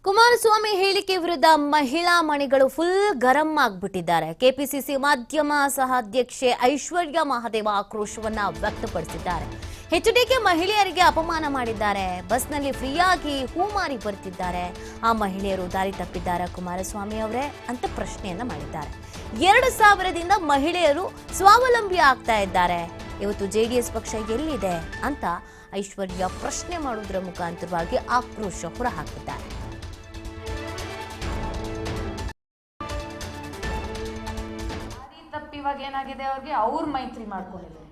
ಕುಮಾರಸ್ವಾಮಿ ಹೇಳಿಕೆ ವಿರುದ್ಧ ಮಹಿಳಾ ಮಣಿಗಳು ಫುಲ್ ಗರಂ ಆಗಿಬಿಟ್ಟಿದ್ದಾರೆ. ಕೆಪಿಸಿಸಿ ಮಾಧ್ಯಮ ಸಹ ಅಧ್ಯಕ್ಷೆ ಐಶ್ವರ್ಯ ಮಹದೇವ ಆಕ್ರೋಶವನ್ನ ವ್ಯಕ್ತಪಡಿಸಿದ್ದಾರೆ. ಎಚ್ಡಿಕೆ ಮಹಿಳೆಯರಿಗೆ ಅಪಮಾನ ಮಾಡಿದ್ದಾರೆ, ಬಸ್ನಲ್ಲಿ ಫ್ರೀಯಾಗಿ ಹೂಮಾರಿ ಬರ್ತಿದ್ದಾರೆ, ಆ ಮಹಿಳೆಯರು ದಾರಿ ತಪ್ಪಿದ್ದಾರೆ ಕುಮಾರಸ್ವಾಮಿ ಅವರೇ ಅಂತ ಪ್ರಶ್ನೆಯನ್ನ ಮಾಡಿದ್ದಾರೆ. 2000ದಿಂದ ಮಹಿಳೆಯರು ಸ್ವಾವಲಂಬಿ ಆಗ್ತಾ ಇದ್ದಾರೆ, ಇವತ್ತು ಜೆಡಿಎಸ್ ಪಕ್ಷ ಎಲ್ಲಿದೆ ಅಂತ ಐಶ್ವರ್ಯ ಪ್ರಶ್ನೆ ಮಾಡುವುದರ ಮುಖಾಂತರವಾಗಿ ಆಕ್ರೋಶ ಹೊರಹಾಕಿದ್ದಾರೆ. ಇವಾಗ ಏನಾಗಿದೆ, ಅವ್ರಿಗೆ ಅವ್ರ ಮೈತ್ರಿ ಮಾಡ್ಕೊಂಡಿದ್ದಾರೆ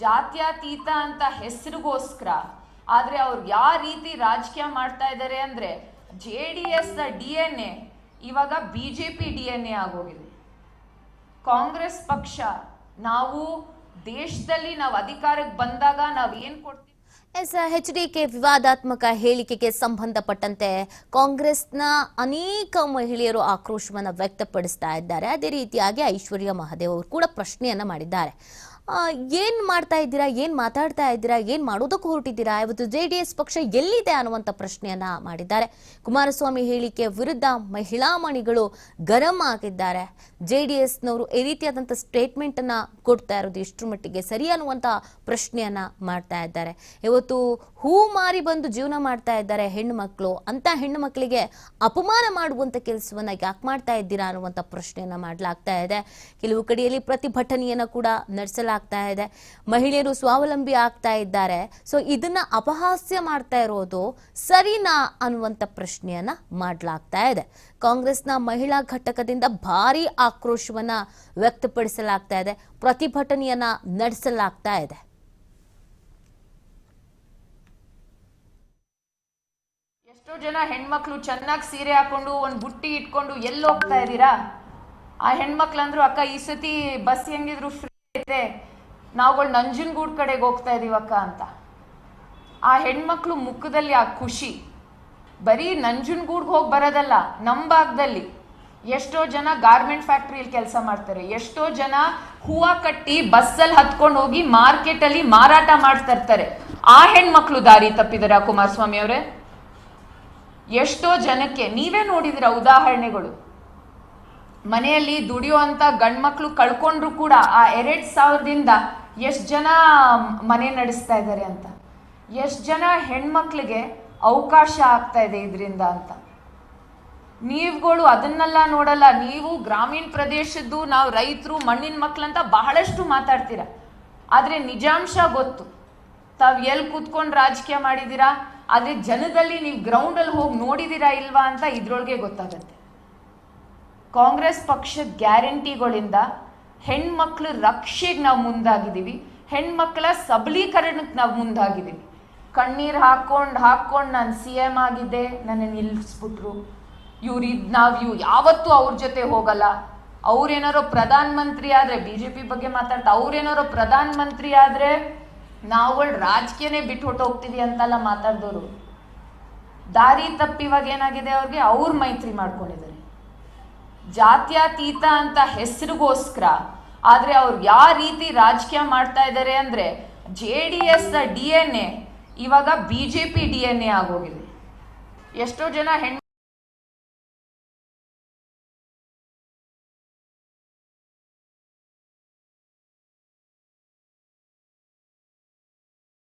ಜಾತ್ಯತೀತ ಅಂತ ಹೆಸರಿಗೋಸ್ಕರ. ಆದ್ರೆ ಅವ್ರು ಯಾವ ರೀತಿ ರಾಜಕೀಯ ಮಾಡ್ತಾ ಇದ್ದಾರೆ ಅಂದ್ರೆ JDS DNA ಇವಾಗ BJP DNA ಆಗೋಗಿದೆ. ಕಾಂಗ್ರೆಸ್ ಪಕ್ಷ ನಾವು ದೇಶದಲ್ಲಿ ನಾವು ಅಧಿಕಾರಕ್ಕೆ ಬಂದಾಗ ನಾವು ಏನ್ ಕೊಡ್ತೀವಿ. ಎಚ್ಡಿಕೆ ವಿವಾದಾತ್ಮಕ ಹೇಳಿಕೆಗೆ ಸಂಬಂಧಪಟ್ಟಂತೆ ಕಾಂಗ್ರೆಸ್ನ ಅನೇಕ ಮಹಿಳೆಯರು ಆಕ್ರೋಶವನ್ನು ವ್ಯಕ್ತಪಡಿಸ್ತಾ ಇದ್ದಾರೆ. ಅದೇ ರೀತಿಯಾಗಿ ಐಶ್ವರ್ಯ ಮಹದೇವ್ ಅವರು ಕೂಡ ಪ್ರಶ್ನೆಯನ್ನ ಮಾಡಿದ್ದಾರೆ. ಏನ್ ಮಾಡ್ತಾ ಇದ್ದೀರಾ, ಏನ್ ಮಾತಾಡ್ತಾ ಇದ್ದೀರಾ, ಏನ್ ಮಾಡೋದಕ್ಕೂ ಹೊರಟಿದ್ದೀರಾ, ಇವತ್ತು JDS ಪಕ್ಷ ಎಲ್ಲಿದೆ ಅನ್ನುವಂಥ ಪ್ರಶ್ನೆಯನ್ನ ಮಾಡಿದ್ದಾರೆ. ಕುಮಾರಸ್ವಾಮಿ ಹೇಳಿಕೆ ವಿರುದ್ಧ ಮಹಿಳಾ ಮಣಿಗಳು ಗರಂ ಆಗಿದ್ದಾರೆ. JDSನವರು ಈ ರೀತಿಯಾದಂಥ ಸ್ಟೇಟ್ಮೆಂಟ್ ಅನ್ನ ಕೊಡ್ತಾ ಇರೋದು ಎಷ್ಟರ ಮಟ್ಟಿಗೆ ಸರಿ ಅನ್ನುವಂಥ ಪ್ರಶ್ನೆಯನ್ನ ಮಾಡ್ತಾ ಇದ್ದಾರೆ. ಇವತ್ತು ಹೂ ಮಾರಿ ಬಂದು ಜೀವನ ಮಾಡ್ತಾ ಇದ್ದಾರೆ ಹೆಣ್ಣು ಮಕ್ಕಳು, ಅಂತ ಹೆಣ್ಣು ಮಕ್ಕಳಿಗೆ ಅಪಮಾನ ಮಾಡುವಂತ ಕೆಲಸವನ್ನ ಯಾಕೆ ಮಾಡ್ತಾ ಇದ್ದೀರಾ ಅನ್ನುವಂಥ ಪ್ರಶ್ನೆಯನ್ನ ಮಾಡಲಾಗ್ತಾ ಇದೆ. ಕೆಲವು ಕಡೆಯಲ್ಲಿ ಪ್ರತಿಭಟನೆಯನ್ನ ಕೂಡ ನಡೆಸಲಾಗ್ತಾ ಇದೆ. ಮಹಿಳೆಯರು ಸ್ವಾವಲಂಬಿ ಆಗ್ತಾ ಇದ್ದಾರೆ, ಸೊ ಇದನ್ನ ಅಪಹಾಸ್ಯ ಮಾಡ್ತಾ ಇರೋದು ಸರಿನಾ ಅನ್ನುವಂಥ ಪ್ರಶ್ನೆಯನ್ನ ಮಾಡಲಾಗ್ತಾ ಇದೆ. ಕಾಂಗ್ರೆಸ್ನ ಮಹಿಳಾ ಘಟಕದಿಂದ ಭಾರಿ ಆಕ್ರೋಶವನ್ನ ವ್ಯಕ್ತಪಡಿಸಲಾಗ್ತಾ ಇದೆ, ಪ್ರತಿಭಟನೆಯನ್ನ ನಡೆಸಲಾಗ್ತಾ ಇದೆ. ಎಷ್ಟೋ ಜನ ಹೆಣ್ಮಕ್ಳು ಚೆನ್ನಾಗಿ ಸೀರೆ ಹಾಕೊಂಡು ಒಂದು ಬುಟ್ಟಿ ಇಟ್ಕೊಂಡು ಎಲ್ಲಿ ಹೋಗ್ತಾ ಇದ್ದೀರಾ? ಆ ಹೆಣ್ಮಕ್ಳು ಅಂದ್ರು, ಅಕ್ಕ ಈ ಸತಿ ಬಸ್ ಹೆಂಗಿದ್ರು ಫ್ರೀ ಐತೆ, ನಾವುಗಳು ನಂಜನಗೂಡು ಕಡೆಗೆ ಹೋಗ್ತಾ ಇದೀವಕ್ಕ ಅಂತ. ಆ ಹೆಣ್ಮಕ್ಳು ಮುಖದಲ್ಲಿ ಆ ಖುಷಿ ಬರೀ ನಂಜನಗೂಡ್ಗೆ ಹೋಗಿ ಬರೋದಲ್ಲ, ನಮ್ಮ ಭಾಗದಲ್ಲಿ ಎಷ್ಟೋ ಜನ ಗಾರ್ಮೆಂಟ್ ಫ್ಯಾಕ್ಟ್ರಿಯಲ್ಲಿ ಕೆಲಸ ಮಾಡ್ತಾರೆ, ಎಷ್ಟೋ ಜನ ಹೂವ ಕಟ್ಟಿ ಬಸ್ಸಲ್ಲಿ ಹತ್ಕೊಂಡು ಹೋಗಿ ಮಾರ್ಕೆಟಲ್ಲಿ ಮಾರಾಟ ಮಾಡ್ತಾ ಇರ್ತಾರೆ. ಆ ಹೆಣ್ಮಕ್ಳು ದಾರಿ ತಪ್ಪಿದಾರ ಕುಮಾರಸ್ವಾಮಿ ಅವರೇ? ಎಷ್ಟೋ ಜನಕ್ಕೆ ನೀವೇ ನೋಡಿದಿರ ಉದಾಹರಣೆಗಳು. ಮನೆಯಲ್ಲಿ ದುಡಿಯುವಂತ ಗಂಡ್ಮಕ್ಳು ಕಳ್ಕೊಂಡ್ರು ಕೂಡ ಆ 2000ದಿಂದ ಎಷ್ಟು ಜನ ಮನೆ ನಡೆಸ್ತಾ ಇದ್ದಾರೆ ಅಂತ, ಎಷ್ಟು ಜನ ಹೆಣ್ಮಕ್ಳಿಗೆ ಅವಕಾಶ ಆಗ್ತಾ ಇದೆ ಇದರಿಂದ ಅಂತ. ನೀವುಗಳು ಅದನ್ನೆಲ್ಲ ನೋಡಲ್ಲ. ನೀವು ಗ್ರಾಮೀಣ ಪ್ರದೇಶದ್ದು, ನಾವು ರೈತರು, ಮಣ್ಣಿನ ಮಕ್ಳಂತ ಬಹಳಷ್ಟು ಮಾತಾಡ್ತೀರ, ಆದ್ರೆ ನಿಜಾಂಶ ಗೊತ್ತು. ತಾವು ಎಲ್ಲಿ ಕೂತ್ಕೊಂಡು ರಾಜಕೀಯ ಮಾಡಿದ್ದೀರಾ, ಆದ್ರೆ ಜನದಲ್ಲಿ ನೀವು ಗ್ರೌಂಡಲ್ಲಿ ಹೋಗಿ ನೋಡಿದ್ದೀರಾ ಇಲ್ವಾ ಅಂತ ಇದ್ರೊಳಗೆ ಗೊತ್ತಾಗತ್ತೆ. ಕಾಂಗ್ರೆಸ್ ಪಕ್ಷದ ಗ್ಯಾರಂಟಿಗಳಿಂದ ಹೆಣ್ಮಕ್ಳ ರಕ್ಷೆಗೆ ನಾವು ಮುಂದಾಗಿದ್ದೀವಿ, ಹೆಣ್ಮಕ್ಳ ಸಬಲೀಕರಣಕ್ಕೆ ನಾವು ಮುಂದಾಗಿದ್ದೀವಿ. ಕಣ್ಣೀರು ಹಾಕೊಂಡು ನಾನು CM ಆಗಿದ್ದೆ, ನನ್ನ ನಿಲ್ಲಿಸ್ಬಿಟ್ರು, ನಾವು ಯಾವತ್ತೂ ಅವ್ರ ಜೊತೆ ಹೋಗಲ್ಲ. ಅವ್ರೇನಾರೋ ಪ್ರಧಾನ ಮಂತ್ರಿ ಆದ್ರೆ, BJP ಬಗ್ಗೆ ಮಾತಾಡ್ತಾ ಅವ್ರೇನಾರೋ ಪ್ರಧಾನ ಮಂತ್ರಿ ಆದ್ರೆ ನಾವುಗಳು ರಾಜಕೀಯನೇ ಬಿಟ್ಟು ಹೊಟ್ಟೋಗ್ತೀವಿ ಅಂತೆಲ್ಲ ಮಾತಾಡಿದವರು ದಾರಿ ತಪ್ಪಿವಾಗ ಏನಾಗಿದೆ, ಅವ್ರಿಗೆ ಅವ್ರ ಮೈತ್ರಿ ಮಾಡ್ಕೊಂಡಿದ್ದಾರೆ ಜಾತ್ಯತೀತ ಅಂತ ಹೆಸರಿಗೋಸ್ಕರ. ಆದ್ರೆ ಅವ್ರು ಯಾವ ರೀತಿ ರಾಜಕೀಯ ಮಾಡ್ತಾ ಇದ್ದಾರೆ ಅಂದ್ರೆ JDS DNA ಇವಾಗ BJP DNA ಆಗೋಗಿದೆ. ಎಷ್ಟೋ ಜನ